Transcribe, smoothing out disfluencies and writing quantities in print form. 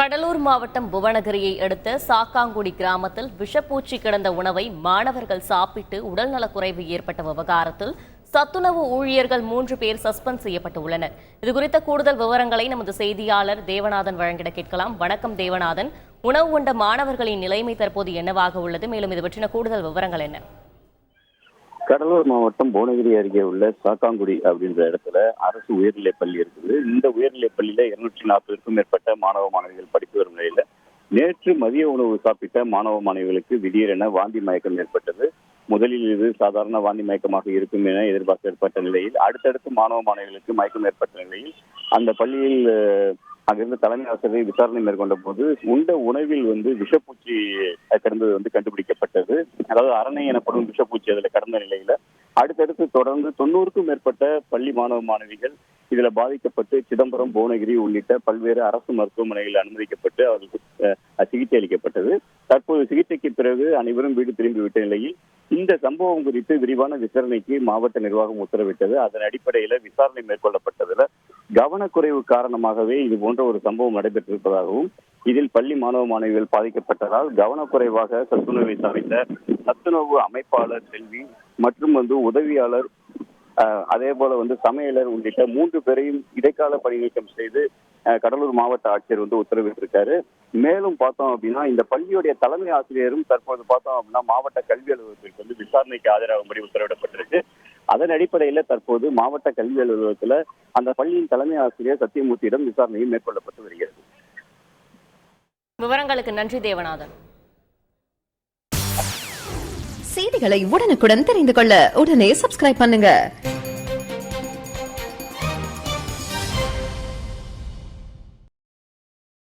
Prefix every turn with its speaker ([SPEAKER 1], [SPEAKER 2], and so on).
[SPEAKER 1] கடலூர் மாவட்டம் புவனகிரியை அடுத்த சாக்காங்குடி கிராமத்தில் விஷப்பூச்சி கிடந்த உணவை மாணவர்கள் சாப்பிட்டு உடல்நலக்குறைவு ஏற்பட்ட விவகாரத்தில் சத்துணவு ஊழியர்கள் 3 பேர் சஸ்பெண்ட் செய்யப்பட்டுள்ளனர். இதுகுறித்த கூடுதல் விவரங்களை நமது செய்தியாளர் தேவநாதன் வழங்கிட கேட்கலாம். வணக்கம் தேவநாதன், உணவு உண்ட மாணவர்களின் நிலைமை தற்போது என்னவாக உள்ளது? மேலும் இது பற்றின கூடுதல் விவரங்கள் என்ன?
[SPEAKER 2] கடலூர் மாவட்டம் புவனகிரி அருகே உள்ள சாக்காங்குடி அப்படின்ற இடத்துல அரசு உயர்நிலைப் பள்ளி இருக்குது. இந்த உயர்நிலைப் பள்ளியில 240க்கும் மேற்பட்ட மாணவ மாணவிகள் படித்து வரும் நிலையில நேற்று மதிய உணவு சாப்பிட்ட மாணவ மாணவிகளுக்கு திடீரென வாந்தி மயக்கம் ஏற்பட்டது. முதலில் இது சாதாரண வாந்தி மயக்கமாக இருக்கும் என எதிர்பார்க்க ஏற்பட்ட நிலையில் அடுத்தடுத்து மாணவ மாணவிகளுக்கு மயக்கம் ஏற்பட்ட நிலையில் அந்த பள்ளியில் அங்கிருந்து தலைமை ஆசிரியர் விசாரணை மேற்கொண்ட போது உண்ட உணவில் விஷப்பூச்சி கிடந்தது கண்டுபிடிக்கப்பட்டது. அதாவது அரணை எனப்படும் விஷப்பூச்சி அதில் கடந்த நிலையில அடுத்தடுத்து தொடர்ந்து 90க்கும் மேற்பட்ட பள்ளி மாணவ மாணவிகள் இதுல பாதிக்கப்பட்டு சிதம்பரம், புவனகிரி உள்ளிட்ட பல்வேறு அரசு மருத்துவமனைகளில் அனுமதிக்கப்பட்டு அவர்களுக்கு சிகிச்சை அளிக்கப்பட்டது. தற்போது சிகிச்சைக்கு பிறகு அனைவரும் வீடு திரும்பிவிட்ட நிலையில் இந்த சம்பவம் குறித்து விரிவான விசாரணைக்கு மாவட்ட நிர்வாகம் உத்தரவிட்டது. அதன் அடிப்படையில விசாரணை மேற்கொள்ளப்பட்டதுல கவனக்குறைவு காரணமாகவே இது போன்ற ஒரு சம்பவம் நடைபெற்றிருப்பதாகவும் இதில் பள்ளி மாணவ மாணவிகள் பாதிக்கப்பட்டதால் கவனக்குறைவாக சத்துணவை சமைத்த சத்துணவு அமைப்பாளர் செல்வி மற்றும் உதவியாளர் அதே போல சமையலர் உள்ளிட்ட 3 பேரையும் இடைக்கால பணி நீக்கம் செய்து கடலூர் மாவட்ட ஆட்சியர் உத்தரவிட்டிருக்காரு. மேலும் பார்த்தோம் அப்படின்னா இந்த பள்ளியுடைய தலைமை ஆசிரியரும் தற்போது பார்த்தோம் அப்படின்னா மாவட்ட கல்வி அலுவலகத்திற்கு விசாரணைக்கு ஆஜராகும்படி உத்தரவிடப்பட்டிருக்கு. அதன் அடிப்படையில தற்போது மாவட்ட கல்வி அலுவலகத்துல அந்த பள்ளியின் தலைமை ஆசிரியர் சத்தியமூர்த்தியிடம் விசாரணையும் மேற்கொள்ளப்பட்டு வருகிறது.
[SPEAKER 1] விவரங்களுக்கு நன்றி தேவநாதன்.
[SPEAKER 3] செய்திகளை உடனுக்குடன் தெரிந்து கொள்ள உடனே சப்ஸ்கிரைப் பண்ணுங்க.